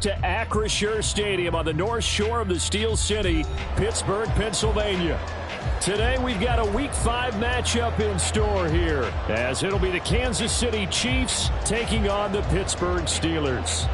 To Acrisure Stadium on the north shore of the Steel City, Pittsburgh, Pennsylvania. Today we've got a Week 5 matchup in store here, as it'll be the Kansas City Chiefs taking on the Pittsburgh Steelers.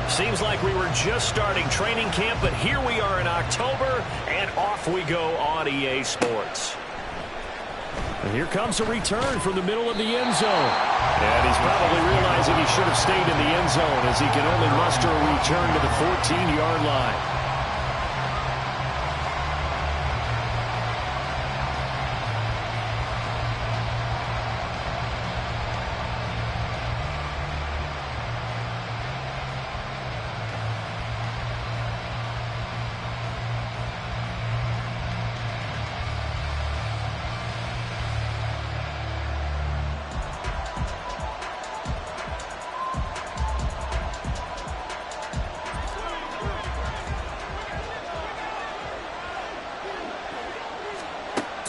Seems like we were just starting training camp, but here we are in October, and off we go on EA Sports. And here comes a return from the middle of the end zone. And he's probably realizing he should have stayed in the end zone, as he can only muster a return to the 14-yard line.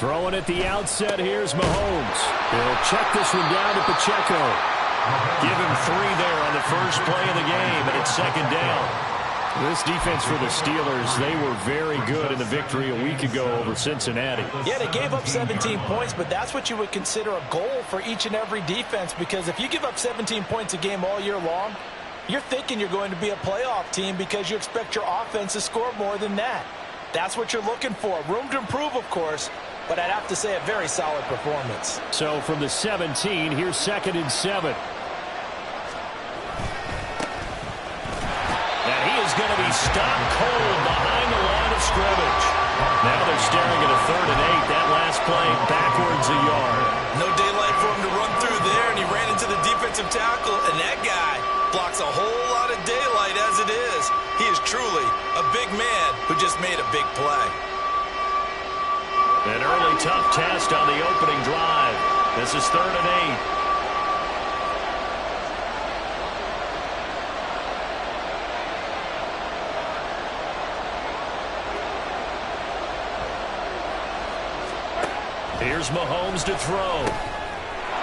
Throwing at the outset, here's Mahomes. He'll check this one down to Pacheco. Give him 3 there on the first play of the game, and it's second down. This defense for the Steelers, they were very good in the victory a week ago over Cincinnati. Yeah, they gave up 17 points, but that's what you would consider a goal for each and every defense, because if you give up 17 points a game all year long, you're thinking you're going to be a playoff team because you expect your offense to score more than that. That's what you're looking for. Room to improve, of course, but I'd have to say a very solid performance. So from the 17, here's 2nd and 7. And he is going to be stopped cold behind the line of scrimmage. Now they're staring at a 3rd and 8. That last play backwards a yard. No daylight for him to run through there, and he ran into the defensive tackle, and that guy blocks a whole lot of daylight as it is. He is truly a big man who just made a big play. An early tough test on the opening drive. This is 3rd and 8. Here's Mahomes to throw.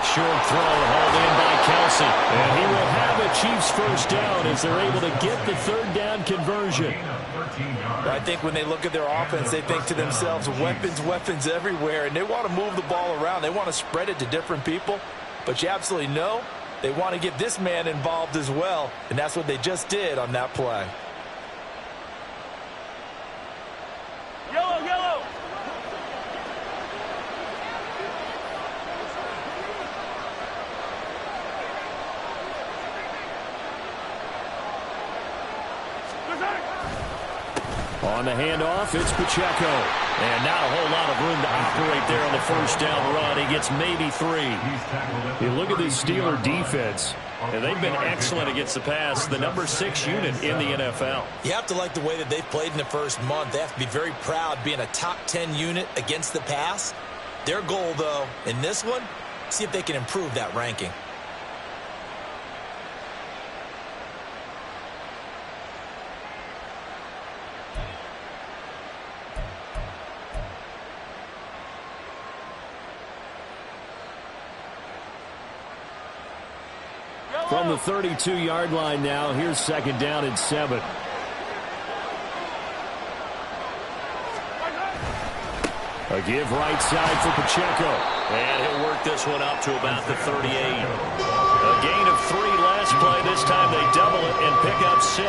Short throw hauled in by Kelsey. And he will have a Chiefs first down as they're able to get the 3rd down conversion. I think when they look at their offense, they think to themselves, weapons, weapons everywhere, and they want to move the ball around. They want to spread it to different people, but you absolutely know they want to get this man involved as well, and that's what they just did on that play. Yellow, yellow. On the handoff, it's Pacheco. And not a whole lot of room to operate there on the first down run. He gets maybe 3. You look at this Steeler defense, and they've been excellent against the pass. The number 6 unit in the NFL. You have to like the way that they've played in the first month. They have to be very proud being a top 10 unit against the pass. Their goal, though, in this one, see if they can improve that ranking. From the 32-yard line now, here's 2nd down and 7. A give right side for Pacheco. And he'll work this one up to about the 38. A gain of 3 last play. This time they double it and pick up 6.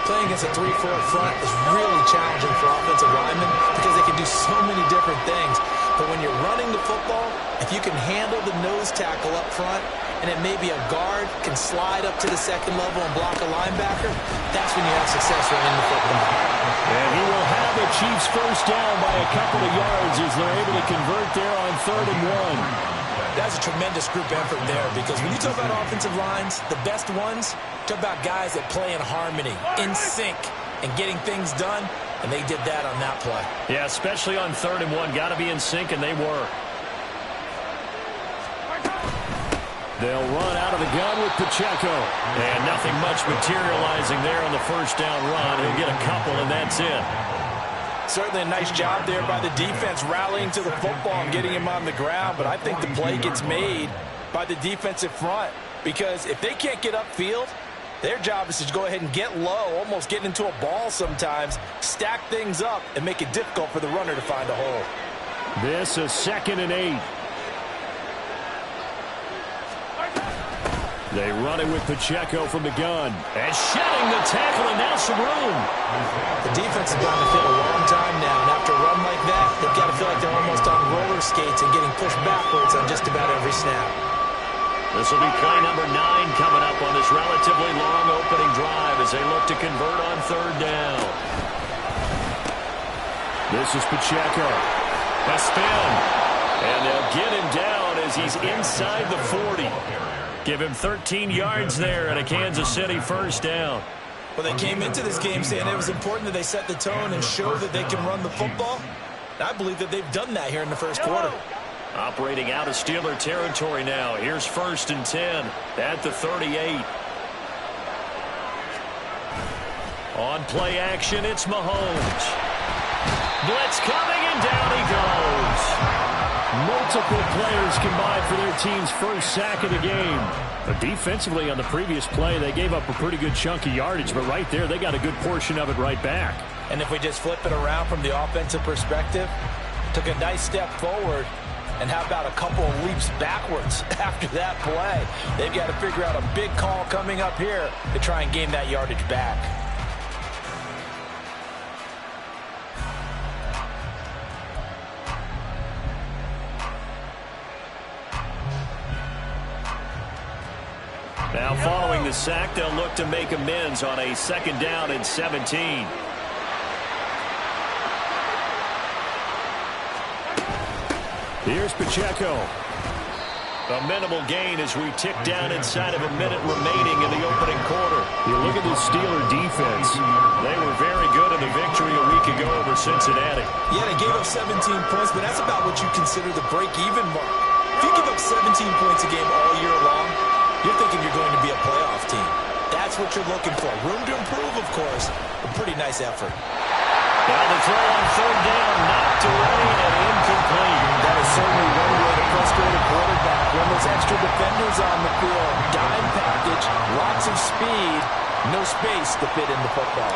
Playing against a 3-4 front is really challenging for offensive linemen because they can do so many different things. But when you're running the football, if you can handle the nose tackle up front, and then maybe a guard can slide up to the 2nd level and block a linebacker, that's when you have success running the football. And he will have the Chiefs first down by a couple of yards as they're able to convert there on 3rd and 1. That's a tremendous group effort there, because when you talk about offensive lines, the best ones, talk about guys that play in harmony, in sync, and getting things done, and they did that on that play. Yeah, especially on 3rd and 1. Got to be in sync, and they were. They'll run out of the gun with Pacheco. And nothing much materializing there on the first down run. He'll get a couple, and that's it. Certainly a nice job there by the defense rallying to the football and getting him on the ground. But I think the play gets made by the defensive front. Because if they can't get upfield, their job is to go ahead and get low, almost get into a ball sometimes, stack things up, and make it difficult for the runner to find a hole. This is 2nd and 8. They run it with Pacheco from the gun. And shedding the tackle, and now some room. The defense has gone to fit a long time now, and after a run like that, they've got to feel like they're almost on roller skates and getting pushed backwards on just about every snap. This will be play number 9 coming up on this relatively long opening drive as they look to convert on 3rd down. This is Pacheco. A spin. And they'll get him down as he's inside the 40. Give him 13 yards there and a Kansas City first down. Well, they came into this game saying it was important that they set the tone and show that they can run the football. And I believe that they've done that here in the first quarter. Operating out of Steeler territory now. Here's 1st and 10 at the 38. On play action, it's Mahomes. Blitz coming, and down he goes. Multiple players combined for their team's first sack of the game. But defensively on the previous play, they gave up a pretty good chunk of yardage, but right there, they got a good portion of it right back. And if we just flip it around from the offensive perspective, took a nice step forward, and how about a couple of leaps backwards after that play? They've got to figure out a big call coming up here to try and gain that yardage back. Now following the sack, they'll look to make amends on a 2nd down and 17. Here's Pacheco. A minimal gain as we tick down inside of a minute remaining in the opening quarter. You look at the Steeler defense. They were very good in the victory a week ago over Cincinnati. Yeah, they gave up 17 points, but that's about what you consider the break-even mark. If you give up 17 points a game all year long, you're thinking you're going to be a playoff team. That's what you're looking for. Room to improve, of course. A pretty nice effort. Now the throw on 3rd down, knocked away and incomplete. That is certainly one way to frustrate a quarterback. When there's extra defenders on the field, dime package, lots of speed, no space to fit in the football.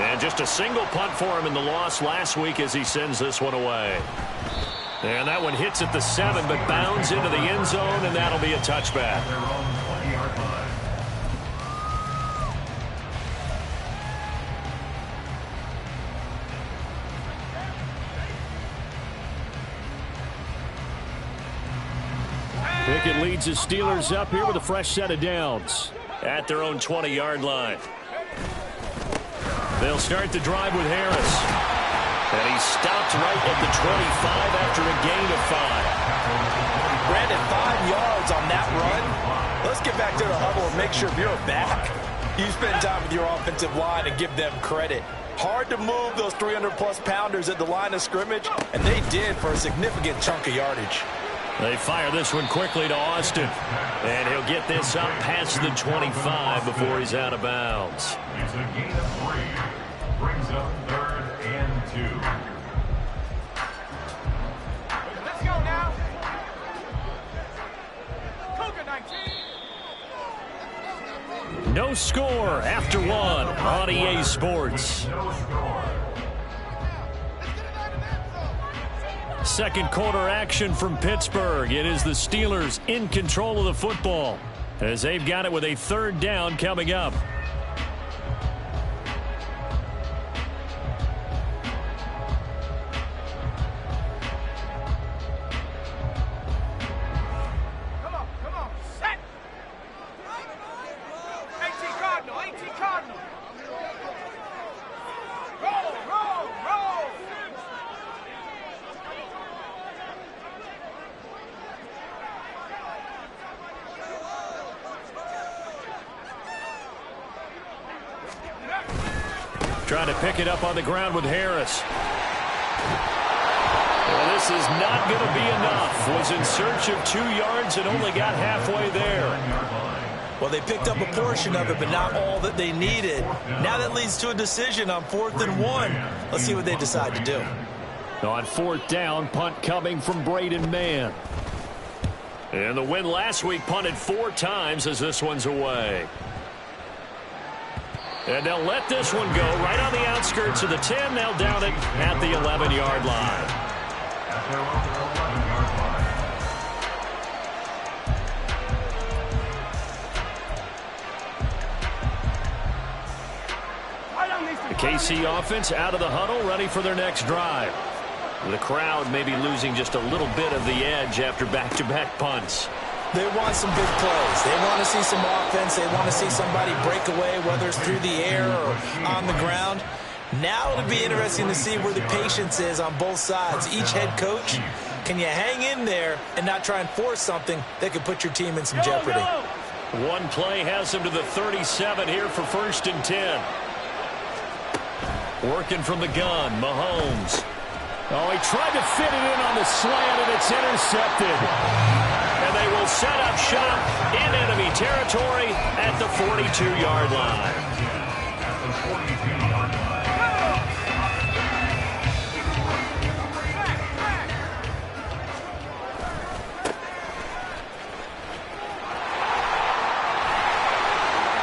And just a single punt for him in the loss last week as he sends this one away. And that one hits at the 7, but bounds into the end zone, and that'll be a touchback. Pickett leads his Steelers up here with a fresh set of downs at their own 20-yard line. They'll start the drive with Harris. And he stopped right at the 25 after a gain of 5. Brandon, 5 yards on that run. Let's get back to the huddle and make sure you're back. You spend time with your offensive line and give them credit. Hard to move those 300-plus pounders at the line of scrimmage, and they did for a significant chunk of yardage. They fire this one quickly to Austin. And he'll get this up past the 25 before he's out of bounds. It's a gain of 3. Brings up 3rd and 2. Let's go now. Cougar 19. No score after 1 on EA Sports. No score. Second quarter action from Pittsburgh. It is the Steelers in control of the football as they've got it with a 3rd down coming up. Come on, set. 18 Cardinal. Roll. Trying to pick it up on the ground with Harris. And this is not going to be enough. Was in search of 2 yards and only got halfway there. Well, they picked up a portion of it, but not all that they needed. Now that leads to a decision on 4th and 1. Let's see what they decide to do. On 4th down, punt coming from Braden Mann. And the win last week punted 4 times as this one's away. And they'll let this one go right on the outskirts of the 10. They'll down it at the 11-yard line. The KC offense out of the huddle, ready for their next drive. The crowd may be losing just a little bit of the edge after back-to-back punts. They want some big plays. They want to see some offense. They want to see somebody break away, whether it's through the air or on the ground. Now it'll be interesting to see where the patience is on both sides. Each head coach, can you hang in there and not try and force something that could put your team in some jeopardy? One play has him to the 37 here for 1st and 10. Working from the gun, Mahomes. Oh, he tried to fit it in on the slant, and it's intercepted. And they will set up shop in enemy territory at the 42-yard line.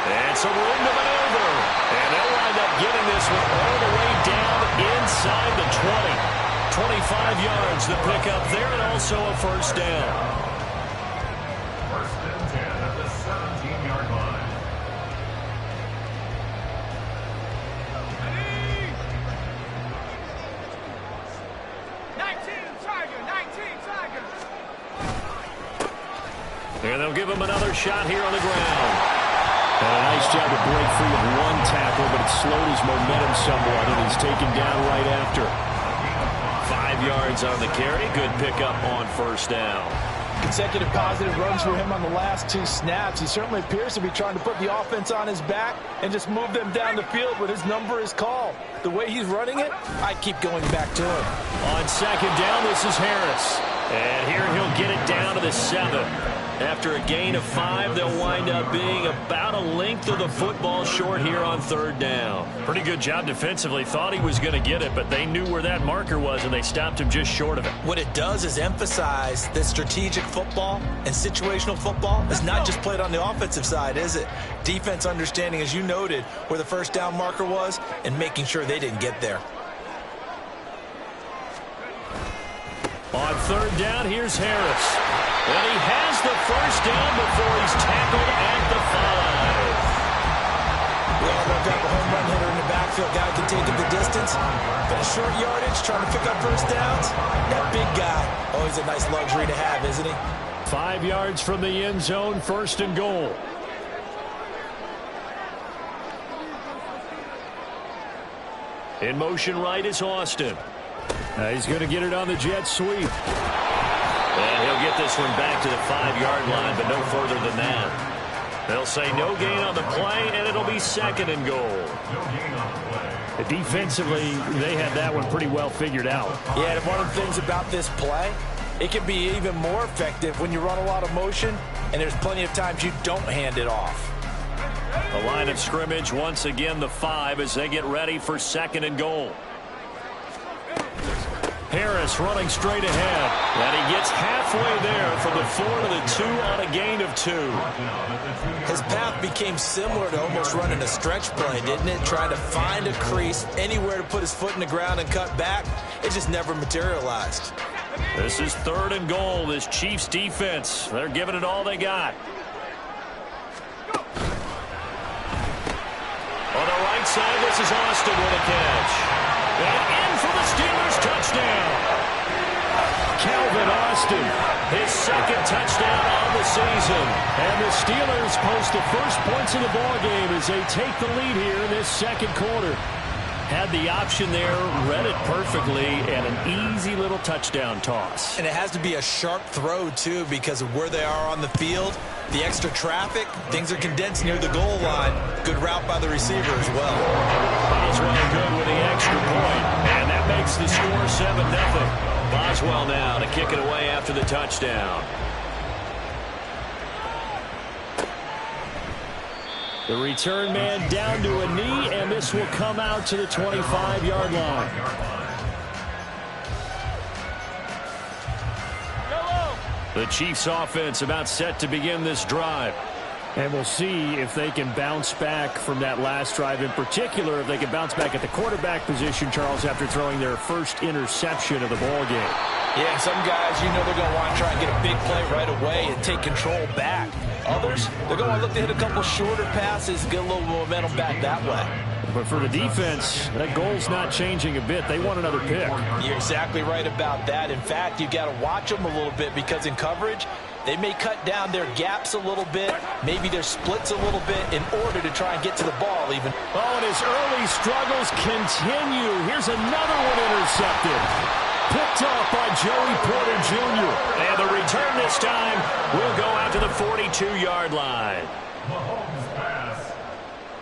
And some room to maneuver. And they'll wind up getting this one all the way down inside the 20. 25 yards the pickup there, and also a 1st down. 1st and 10 at the 17-yard line. Ready? 19 Tiger, 19 Tiger. And they'll give him another shot here on the ground. And a nice job to break free of one tackle, but it slowed his momentum somewhat, and he's taken down right after. 5 yards on the carry. Good pickup on 1st down. Consecutive positive runs for him on the last 2 snaps. He certainly appears to be trying to put the offense on his back and just move them down the field when his number is called. The way he's running it, I keep going back to him. On 2nd down, this is Harris. And here he'll get it down to the 7. After a gain of 5, they'll wind up being about a length of the football short here on 3rd down. Pretty good job defensively. Thought he was going to get it, but they knew where that marker was, and they stopped him just short of it. What it does is emphasize that strategic football and situational football is not just played on the offensive side, is it? Defense understanding, as you noted, where the 1st down marker was and making sure they didn't get there. On 3rd down, here's Harris. And he has the 1st down before he's tackled at the 5. Well, they've got the home run hitter in the backfield. Guy can take it the distance. But a short yardage, trying to pick up 1st downs. That big guy, always a nice luxury to have, isn't he? 5 yards from the end zone, 1st and goal. In motion right is Austin. He's going to get it on the jet sweep. And he'll get this one back to the 5-yard line, but no further than that. They'll say no gain on the play, and it'll be 2nd and goal. Defensively, they had that one pretty well figured out. Yeah, and one of the things about this play, it can be even more effective when you run a lot of motion, and there's plenty of times you don't hand it off. The line of scrimmage, once again, the 5 as they get ready for 2nd and goal. Harris running straight ahead. And he gets halfway there from the 4 to the 2 on a gain of 2. His path became similar to almost running a stretch play, didn't it? Trying to find a crease, anywhere to put his foot in the ground and cut back. It just never materialized. This is 3rd and goal. This Chiefs defense, they're giving it all they got. On the right side, this is Austin with a catch. And in for the Steelers touchdown. Calvin Austin, his 2nd touchdown on the season. And the Steelers post the first points of the ballgame as they take the lead here in this 2nd quarter. Had the option there, read it perfectly, and an easy little touchdown toss. And it has to be a sharp throw, too, because of where they are on the field. The extra traffic, things are condensed near the goal line. Good route by the receiver as well. Boswell good with the extra point, and that makes the score 7-0. Boswell now to kick it away after the touchdown. The return man down to a knee, and this will come out to the 25-yard line. The Chiefs offense about set to begin this drive. And we'll see if they can bounce back from that last drive. In particular, if they can bounce back at the quarterback position, Charles, after throwing their first interception of the ball game. Yeah, some guys, you know they're going to want to try and get a big play right away and take control back. Others, they're going to look to hit a couple shorter passes, get a little momentum back that way. But for the defense, that goal's not changing a bit. They want another pick. You're exactly right about that. In fact, you've got to watch them a little bit because in coverage, they may cut down their gaps a little bit, maybe their splits a little bit in order to try and get to the ball even. Oh, and his early struggles continue. Here's another one intercepted. Picked off by Joey Porter Jr. And the return this time will go out to the 42-yard line. Mahomes' pass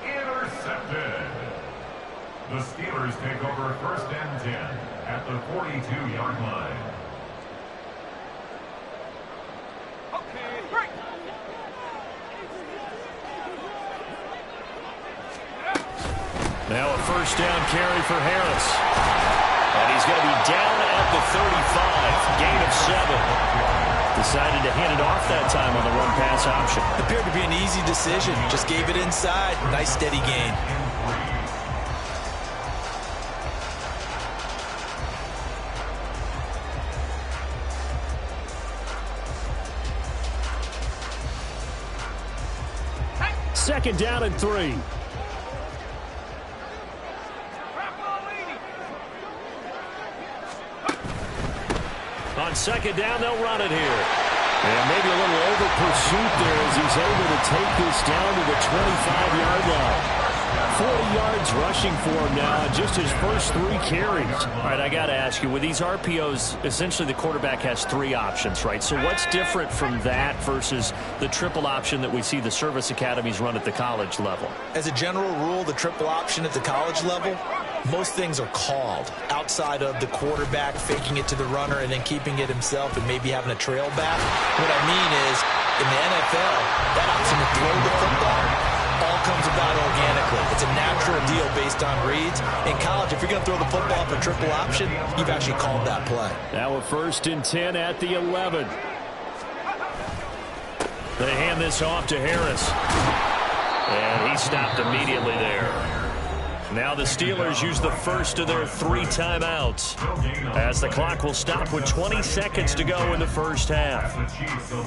intercepted. The Steelers take over 1st and 10 at the 42-yard line. Now a first down carry for Harris. And he's going to be down at the 35. Gain of 7. Decided to hand it off that time on the run-pass option. Appeared to be an easy decision. Just gave it inside. Nice steady gain. Second down and 3. On second down, they'll run it here. And maybe a little over pursuit there as he's able to take this down to the 25-yard line. 40 yards rushing for him now, just his first 3 carries. All right, I got to ask you, with these RPOs, essentially the quarterback has 3 options, right? So what's different from that versus the triple option that we see the service academies run at the college level? As a general rule, the triple option at the college level, most things are called outside of the quarterback faking it to the runner and then keeping it himself and maybe having a trail back. What I mean is, in the NFL, that option to throw the football all comes about organically. It's a natural deal based on reads. In college, if you're going to throw the football up a triple option, you've actually called that play. Now a 1st and 10 at the 11. They hand this off to Harris. And he stopped immediately there. Now the Steelers use the first of their 3 timeouts as the clock will stop with 20 seconds to go in the first half.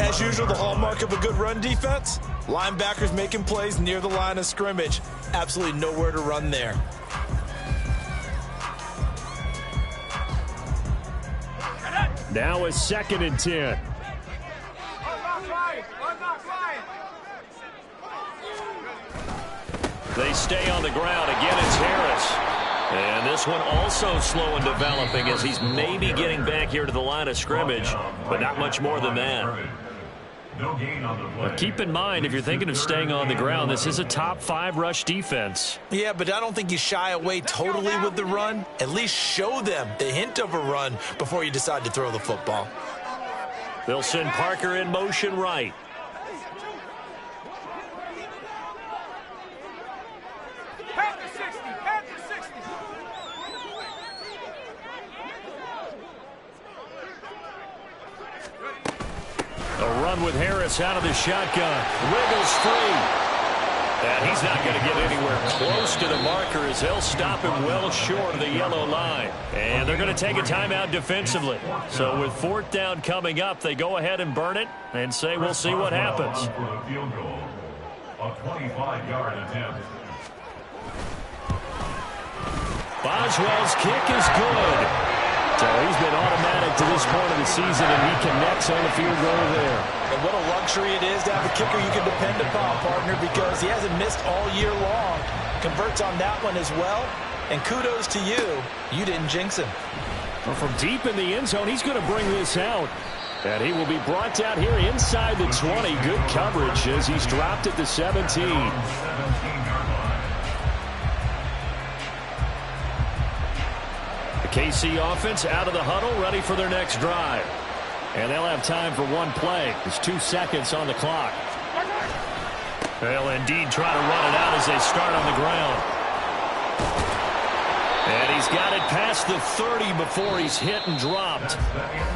As usual, the hallmark of a good run defense, linebackers making plays near the line of scrimmage. Absolutely nowhere to run there. Now a 2nd and 10. They stay on the ground. Again, it's Harris. And this one also slow in developing as he's maybe getting back here to the line of scrimmage, but not much more than that. But keep in mind, if you're thinking of staying on the ground, this is a top 5 rush defense. Yeah, but I don't think you shy away totally with the run. At least show them the hint of a run before you decide to throw the football. They'll send Parker in motion right. A run with Harris out of the shotgun. Wiggles free. And he's not going to get anywhere close to the marker as they'll stop him well short of the yellow line. And they're going to take a timeout defensively. So with 4th down coming up, they go ahead and burn it and say we'll see what happens. A 25-yard attempt. Boswell's kick is good. So he's been automatic to this point of the season, and he connects on the field goal there. And what a luxury it is to have a kicker you can depend upon, partner, because he hasn't missed all year long. Converts on that one as well. And kudos to you. You didn't jinx him. Well, from deep in the end zone, he's going to bring this out. And he will be brought down here inside the 20. Good coverage as he's dropped at the 17. KC offense out of the huddle, ready for their next drive. And they'll have time for one play. There's 2 seconds on the clock. They'll indeed try to run it out as they start on the ground. And he's got it past the 30 before he's hit and dropped.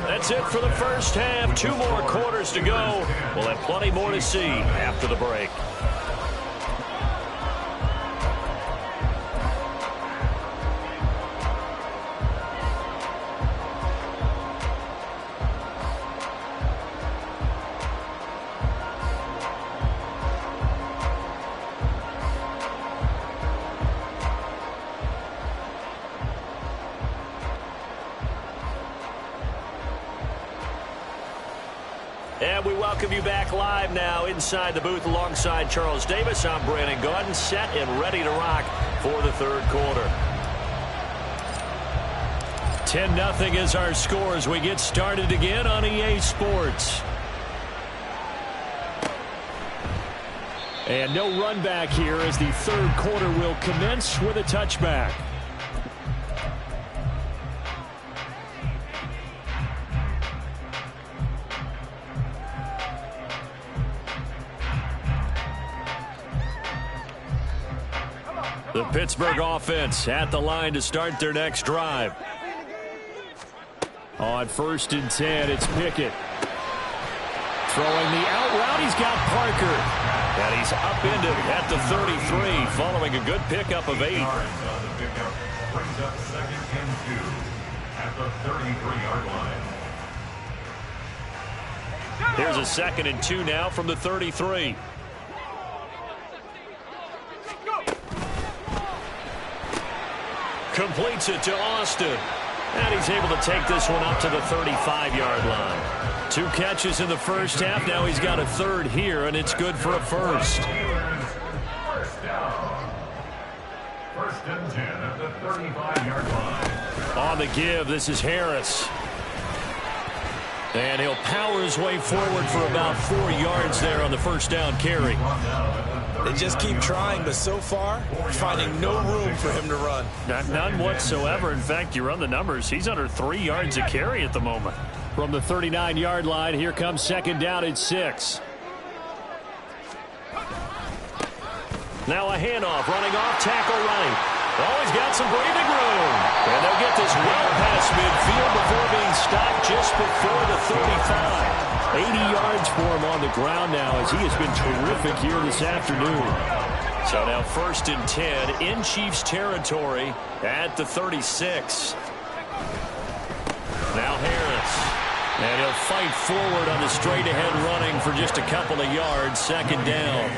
That's it for the first half. 2 more quarters to go. We'll have plenty more to see after the break. And we welcome you back live now inside the booth alongside Charles Davis. I'm Brandon Gaudin, set and ready to rock for the third quarter. 10-0 is our score as we get started again on EA Sports. And no run back here as the third quarter will commence with a touchback. The Pittsburgh offense at the line to start their next drive. On 1st and 10, it's Pickett. Throwing the out route, he's got Parker. And he's upended at the 33, following a good pickup of 8. Brings up 2nd and 2 at the 33-yard line. Here's a 2nd and 2 now from the 33. Completes it to Austin. And he's able to take this one up to the 35-yard line. 2 catches in the first half. Now he's got a 3rd here, and it's good for a 1st. First down. 1st and 10 at the 35-yard line. On the give, this is Harris. And he'll power his way forward for about 4 yards there on the first down carry. They just keep trying, but so far, finding no room for him to run. None whatsoever. In fact, you run the numbers. He's under 3 yards a carry at the moment. From the 39-yard line, here comes 2nd down at 6. Now a handoff, running off, tackle right. Oh, he's got some breathing room. And they'll get this well past midfield before being stopped just before the 35. 80 yards for him on the ground now as he has been terrific here this afternoon. So now 1st and 10 in Chiefs territory at the 36. Now Harris. And he'll fight forward on the straight-ahead running for just a couple of yards. 2nd down.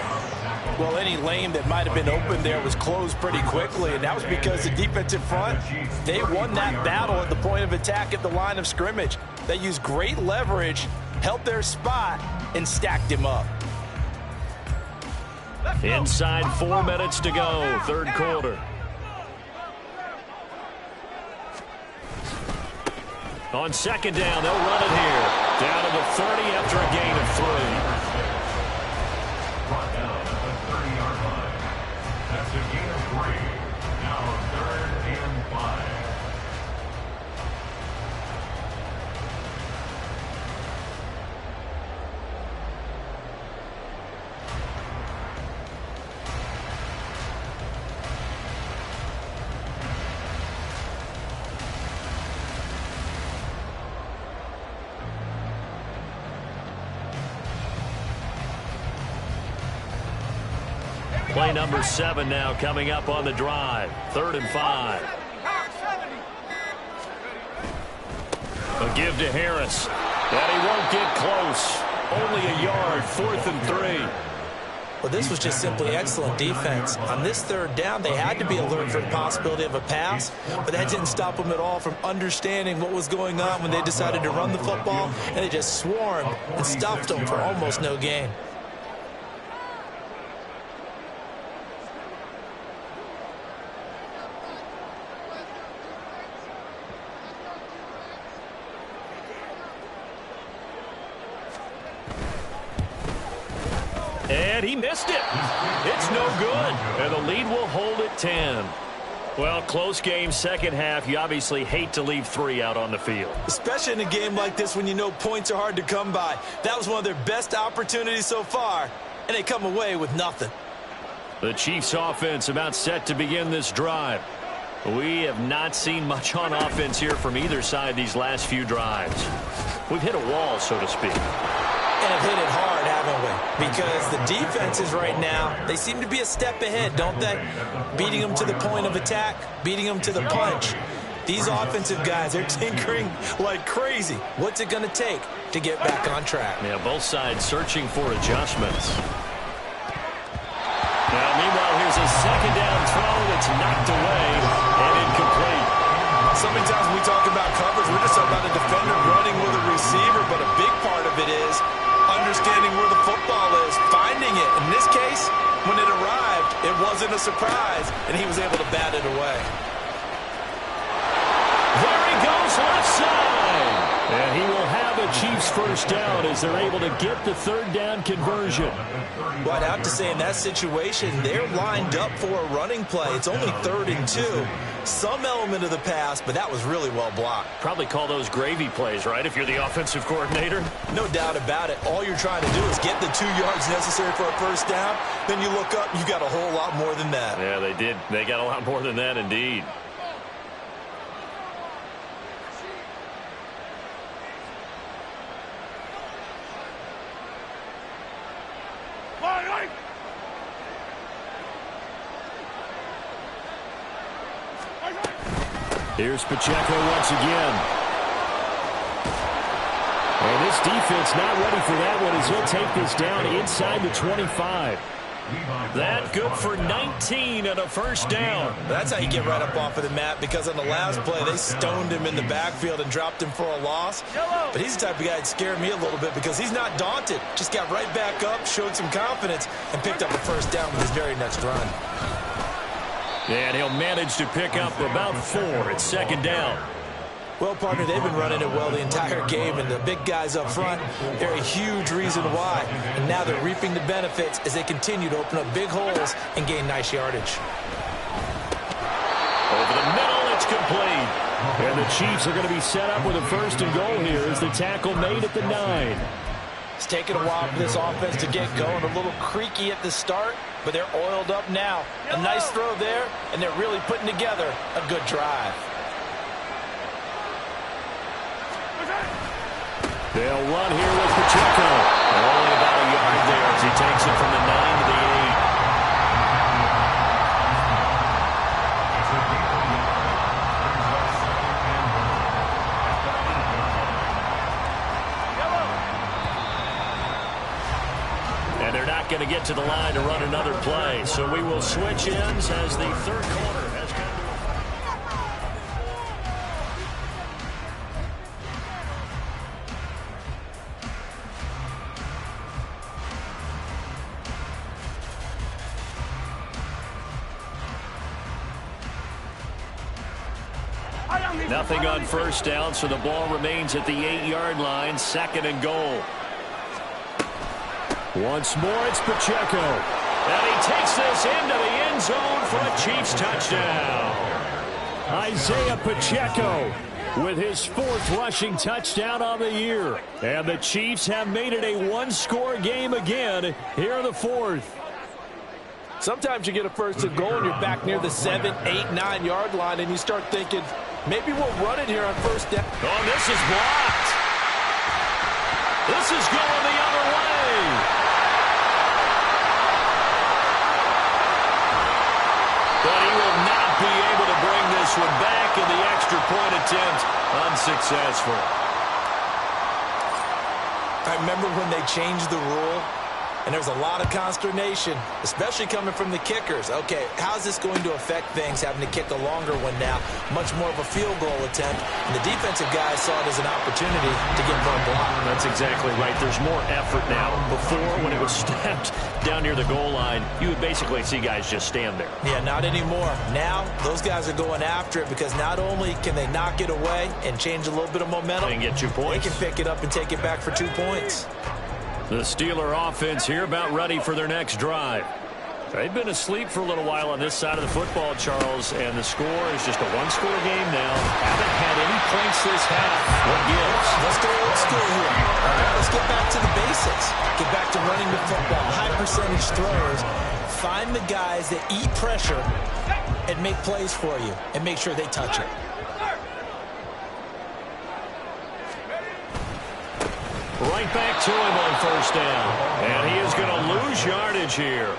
Well, any lane that might have been open there was closed pretty quickly, and that was because the defensive front, they won that battle at the point of attack at the line of scrimmage. They used great leverage, held their spot, and stacked him up. Inside 4 minutes to go, third quarter. On 2nd down, they'll run it here. Down to the 30 after a gain of 3. Brought down at the 30-yard line. That's a gain of 3. Now 3rd and 5. Play number 7 now coming up on the drive. 3rd and 5. A give to Harris. And he won't get close. Only a yard. 4th and 3. Well, this was just simply excellent defense. On this 3rd down, they had to be alert for the possibility of a pass, but that didn't stop them at all from understanding what was going on when they decided to run the football, and they just swarmed and stuffed them for almost no gain. And he missed it. It's no good. And the lead will hold at 10. Well, close game, second half. You obviously hate to leave 3 out on the field. Especially in a game like this when you know points are hard to come by. That was one of their best opportunities so far, and they come away with nothing. The Chiefs offense about set to begin this drive. We have not seen much on offense here from either side these last few drives. We've hit a wall, so to speak. And have hit it hard, haven't we? Because the defenses right now, they seem to be a step ahead, don't they? Beating them to the point of attack, beating them to the punch. These offensive guys, they're tinkering like crazy. What's it going to take to get back on track? Yeah, both sides searching for adjustments. Now, meanwhile, here's a second down throw that's knocked away and incomplete. So many times when we talk about coverage, we're just talking about a defender running with a receiver, but a big part of it is understanding where the football is, finding it. In this case, when it arrived, it wasn't a surprise, and he was able to bat it away. There he goes, left side. And he will have a Chiefs first down as they're able to get the third down conversion. Well, I'd have to say in that situation, they're lined up for a running play. It's only 3rd and 2. Some element of the pass, but that was really well blocked. Probably call those gravy plays, right, if you're the offensive coordinator? No doubt about it. All you're trying to do is get the 2 yards necessary for a first down. Then you look up, you got a whole lot more than that. Yeah, they did. They got a lot more than that, indeed. Here's Pacheco once again. And this defense not ready for that one as he'll take this down inside the 25. That good for 19 and a first down. That's how you get right up off of the mat, because on the last play, they stoned him in the backfield and dropped him for a loss. But he's the type of guy that scared me a little bit because he's not daunted. Just got right back up, showed some confidence, and picked up a first down with his very next run. And he'll manage to pick up about 4 at second down. Well, partner, they've been running it well the entire game, and the big guys up front, they're a huge reason why. And now they're reaping the benefits as they continue to open up big holes and gain nice yardage. Over the middle, it's complete. And the Chiefs are going to be set up with a first and goal here as the tackle made at the 9. It's taken a while for this offense to get going. A little creaky at the start, but they're oiled up now. A nice throw there, and they're really putting together a good drive. They'll run here with Pacheco. Only about a yard there as he takes it from the 9 to the 8. And they're not going to get to the line to run another play. So we will switch ends as the third quarter has come to a Nothing on first down, so the ball remains at the 8-yard line, second and goal. Once more, it's Pacheco. And he takes this into the end zone for a Chiefs touchdown. Isaiah Pacheco with his 4th rushing touchdown on the year. And the Chiefs have made it a 1-score game again here in the 4th. Sometimes you get a first and goal and you're back near the 7, 8, 9-yard line, and you start thinking, maybe we'll run it here on first down. Oh, this is blocked. This is going the other way. But he will not be able to bring this one back, and the extra point attempt unsuccessful. I remember when they changed the rule, and there was a lot of consternation, especially coming from the kickers. Okay, how's this going to affect things, having to kick a longer one now? Much more of a field goal attempt. And the defensive guys saw it as an opportunity to get more block. That's exactly right. There's more effort now. Before, when it was snapped down near the goal line, you would basically see guys just stand there. Yeah, not anymore. Now, those guys are going after it because not only can they knock it away and change a little bit of momentum, they can get 2 points. They can pick it up and take it back for 2 points. The Steeler offense here about ready for their next drive. They've been asleep for a little while on this side of the football, Charles, and the score is just a one-score game now. Haven't had any points this half. What gives? Let's go old school here. All right, let's get back to the basics. Get back to running the football, high percentage throws. Find the guys that eat pressure and make plays for you, and make sure they touch it. Right back to him on first down. And he is going to lose yardage here.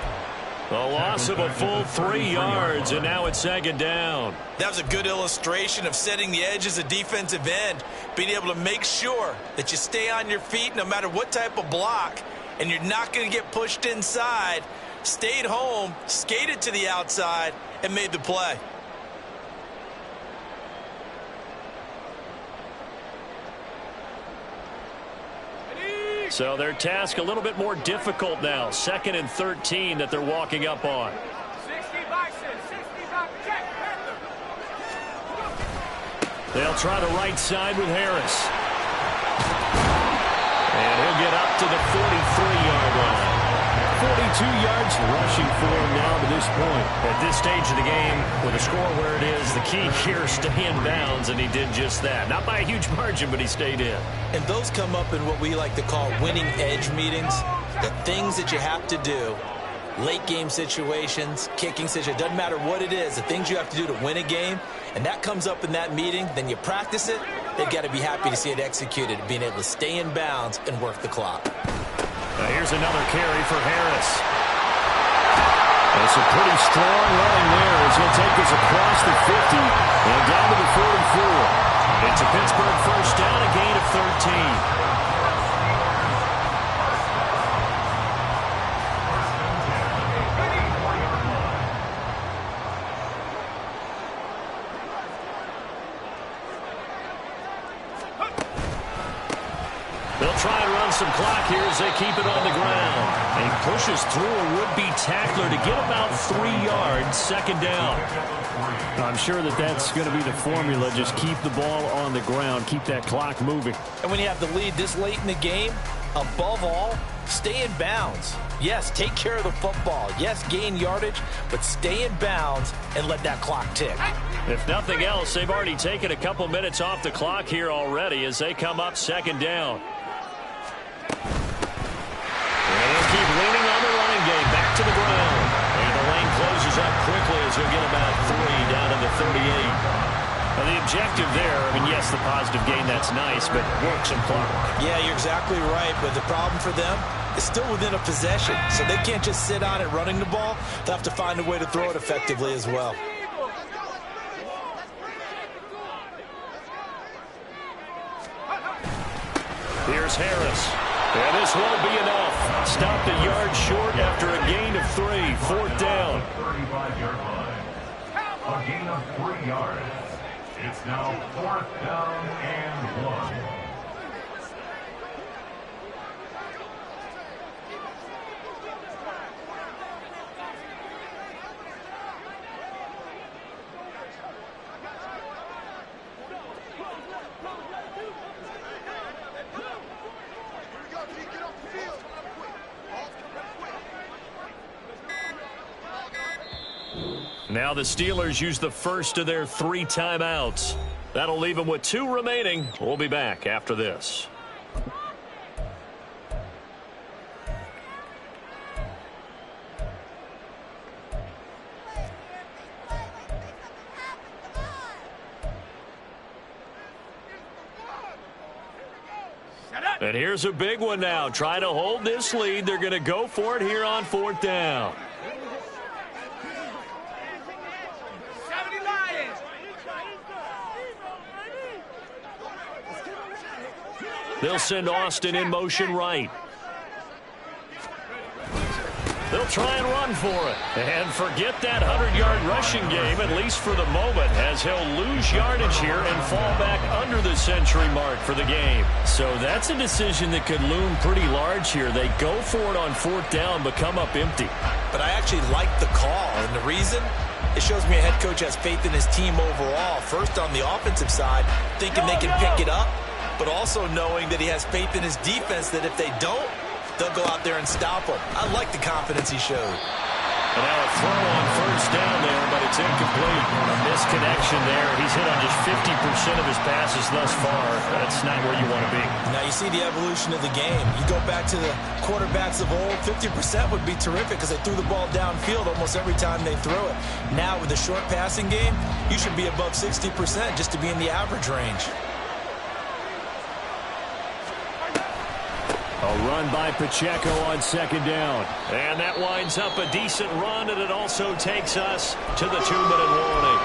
A loss of a full 3 yards, and now it's second down. That was a good illustration of setting the edge as a defensive end, being able to make sure that you stay on your feet no matter what type of block, and you're not going to get pushed inside. Stayed home, skated to the outside, and made the play. So their task a little bit more difficult now. 2nd and 13 that they're walking up on. 60 Bison, 60 back, check. They'll try the right side with Harris. And he'll get up to the 43-yard line. 42 yards rushing for him now to this point. At this stage of the game, with the score where it is, the key here is stay in bounds, and he did just that. Not by a huge margin, but he stayed in. And those come up in what we like to call winning edge meetings. The things that you have to do, late game situations, kicking situations, doesn't matter what it is, the things you have to do to win a game, and that comes up in that meeting, then you practice it, they've got to be happy to see it executed, being able to stay in bounds and work the clock. Now here's another carry for Harris. That's a pretty strong running there as he'll take this across the 50 and down to the 44. It's a Pittsburgh first down, a gain of 13. They'll try and run some clock here as they keep it on the ground. And he pushes through a would-be tackler to get about 3 yards, second down. I'm sure that that's going to be the formula. Just keep the ball on the ground, keep that clock moving. And when you have the lead this late in the game, above all, stay in bounds. Yes, take care of the football. Yes, gain yardage, but stay in bounds and let that clock tick. If nothing else, they've already taken a couple minutes off the clock here already as they come up second down. They'll keep leaning on the running game back to the ground. And the lane closes up quickly as he'll get about 3 down to the 38. Now the objective there, I mean, yes, the positive gain, that's nice, but work some clock. Yeah, you're exactly right, but the problem for them is still within a possession, so they can't just sit on it running the ball. They'll have to find a way to throw it effectively as well. Here's Harris. And this won't be enough. Stopped a yard short after a gain of 3. 4th down. 35-yard line. A gain of 3 yards. It's now 4th down and 1. Now the Steelers use the first of their 3 timeouts. That'll leave them with 2 remaining. We'll be back after this. And here's a big one now. Trying to hold this lead. They're going to go for it here on 4th down. They'll send Austin in motion right. They'll try and run for it. And forget that 100-yard rushing game, at least for the moment, as he'll lose yardage here and fall back under the century mark for the game. So that's a decision that could loom pretty large here. They go for it on 4th down, but come up empty. But I actually like the call, and the reason? It shows me a head coach has faith in his team overall. First on the offensive side, thinking they can pick it up, but also knowing that he has faith in his defense that if they don't, they'll go out there and stop him. I like the confidence he showed. And now a throw on first down there, but it's incomplete. A misconnection there. He's hit on just 50% of his passes thus far. That's not where you want to be. Now you see the evolution of the game. You go back to the quarterbacks of old, 50% would be terrific because they threw the ball downfield almost every time they threw it. Now with the short passing game, you should be above 60% just to be in the average range. A run by Pacheco on second down. And that winds up a decent run, and it also takes us to the 2-minute warning.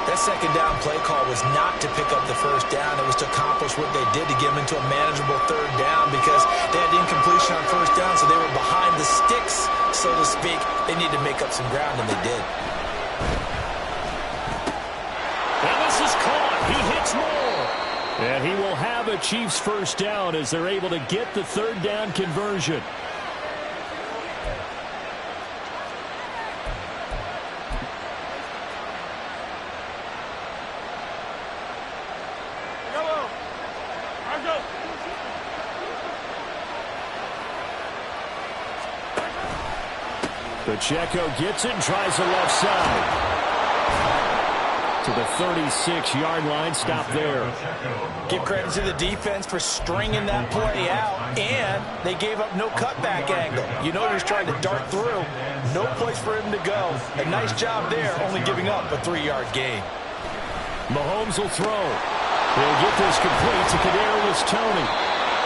That second down play call was not to pick up the first down. It was to accomplish what they did to get them into a manageable third down because they had incompletion on first down, so they were behind the sticks, so to speak. They needed to make up some ground, and they did. And this is caught. He hits more. And he will have a Chiefs first down as they're able to get the third down conversion. Pacheco gets it and tries the left side. To the 36-yard line. Stop there. Give credit to the defense for stringing that play out, and they gave up no cutback angle. You know he was trying to dart through. No place for him to go. A nice job there, only giving up a 3-yard gain. Mahomes will throw. They'll get this complete to Kadarius Toney.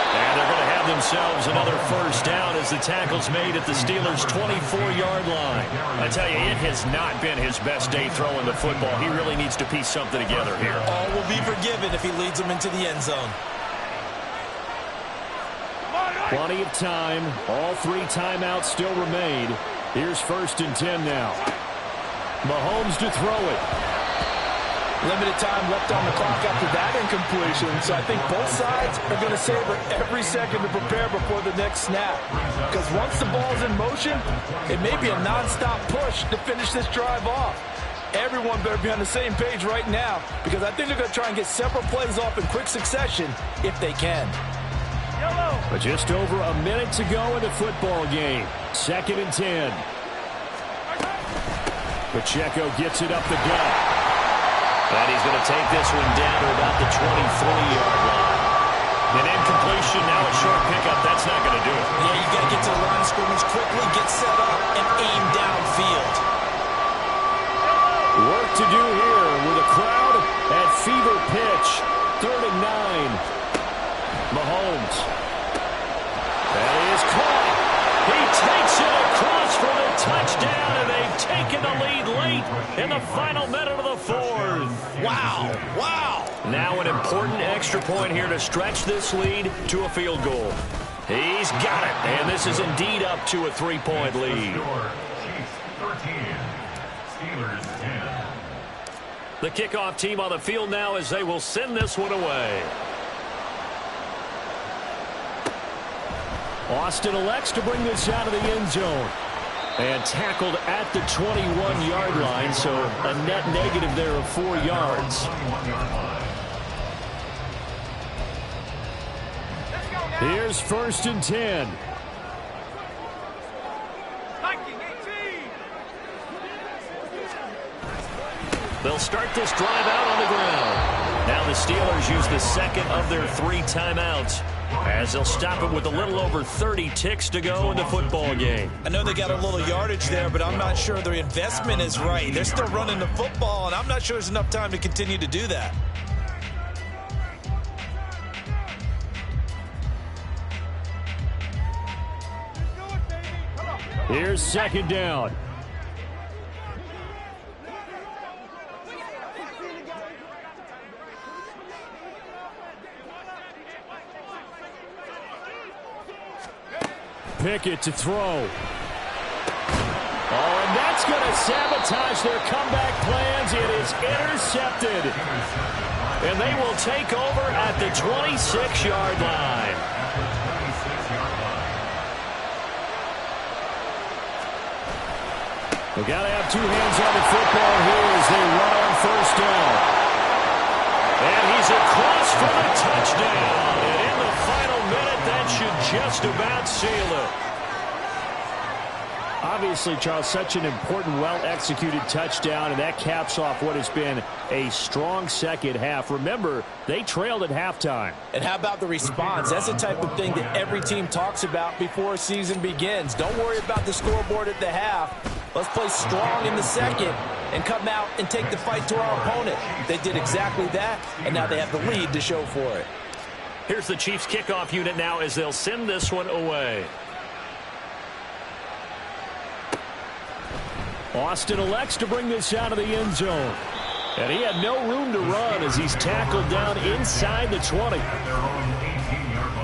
And they're going to have themselves another first down as the tackle's made at the Steelers' 24-yard line. I tell you, it has not been his best day throwing the football. He really needs to piece something together here. All will be forgiven if he leads them into the end zone. Plenty of time. All 3 timeouts still remain. Here's 1st and 10 now. Mahomes to throw it. Limited time left on the clock after that incompletion, so I think both sides are going to savor every second to prepare before the next snap. Because once the ball's in motion, it may be a nonstop push to finish this drive off. Everyone better be on the same page right now, because I think they're going to try and get several plays off in quick succession if they can. But just over a minute to go in the football game. 2nd and 10. Pacheco gets it up the gut. And he's going to take this one down to about the 23-yard line. An incompletion, now a short pickup. That's not going to do it. Yeah, you got to get to the line of scrimmage quickly, get set up, and aim downfield. Work to do here with a crowd at fever pitch. 3rd and 9. Mahomes. That is caught. He takes it across for the touchdown, and they've taken the lead late in the final minute of the 4th. Wow, wow. Now an important extra point here to stretch this lead to a field goal. He's got it, and this is indeed up to a 3-point lead. Chiefs 13, Steelers 10. The kickoff team on the field now as they will send this one away. Austin elects to bring this out of the end zone. And tackled at the 21-yard line, so a net negative there of 4 yards. Here's 1st and 10. They'll start this drive out on the ground. Now the Steelers use the 2nd of their 3 timeouts, as they'll stop it with a little over 30 ticks to go in the football game. I know they got a little yardage there, but I'm not sure their investment is right. They're still running the football, and I'm not sure there's enough time to continue to do that. Here's 2nd down. Pickett to throw. Oh, and that's going to sabotage their comeback plans. It is intercepted. And they will take over at the 26-yard line. They've got to have 2 hands on the football here as they run on 1st down. And he's across for the touchdown. And in the final minute, that should just about seal it. Obviously, Charles, such an important, well-executed touchdown, and that caps off what has been a strong second half. Remember, they trailed at halftime. And how about the response? That's the type of thing that every team talks about before a season begins. Don't worry about the scoreboard at the half. Let's play strong in the second and come out and take the fight to our opponent. They did exactly that, and now they have the lead to show for it. Here's the Chiefs kickoff unit now as they'll send this one away. Austin elects to bring this out of the end zone. And he had no room to run as he's tackled down inside the 20. At their own 18-yard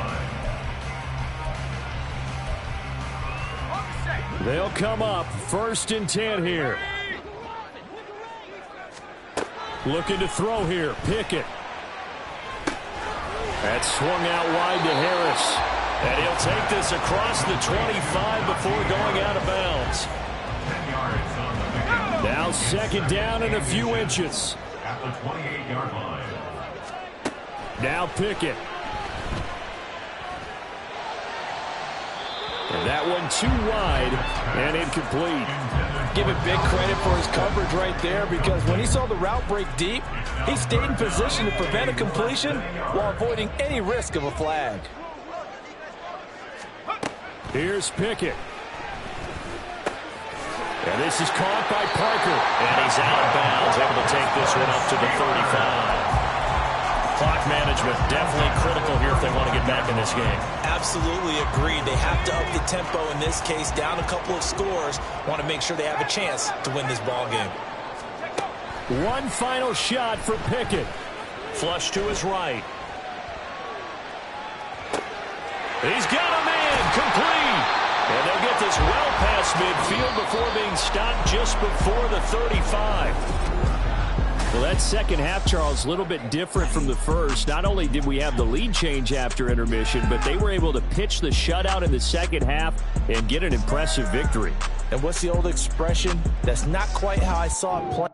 line. They'll come up 1st and 10 here. Looking to throw here. Pickett. That swung out wide to Harris. And he'll take this across the 25 before going out of bounds. 10 yards on the pick. Now 2nd down and a few inches. At the 28-yard line. Now Pickett. And that one too wide and incomplete. Give it big credit for his coverage right there, because when he saw the route break deep, he stayed in position to prevent a completion while avoiding any risk of a flag. Here's Pickett. And this is caught by Parker. And he's out of bounds, able to take this one up to the 35. Clock management definitely critical here if they want to get back in this game. Absolutely agreed. They have to up the tempo in this case, down a couple of scores. Want to make sure they have a chance to win this ball game. One final shot for Pickett. Flush to his right. He's got a man complete. And they'll get this well past midfield before being stopped just before the 35. Well, that second half, Charles, a little bit different from the first. Not only did we have the lead change after intermission, but they were able to pitch the shutout in the second half and get an impressive victory. And what's the old expression? That's not quite how I saw it play.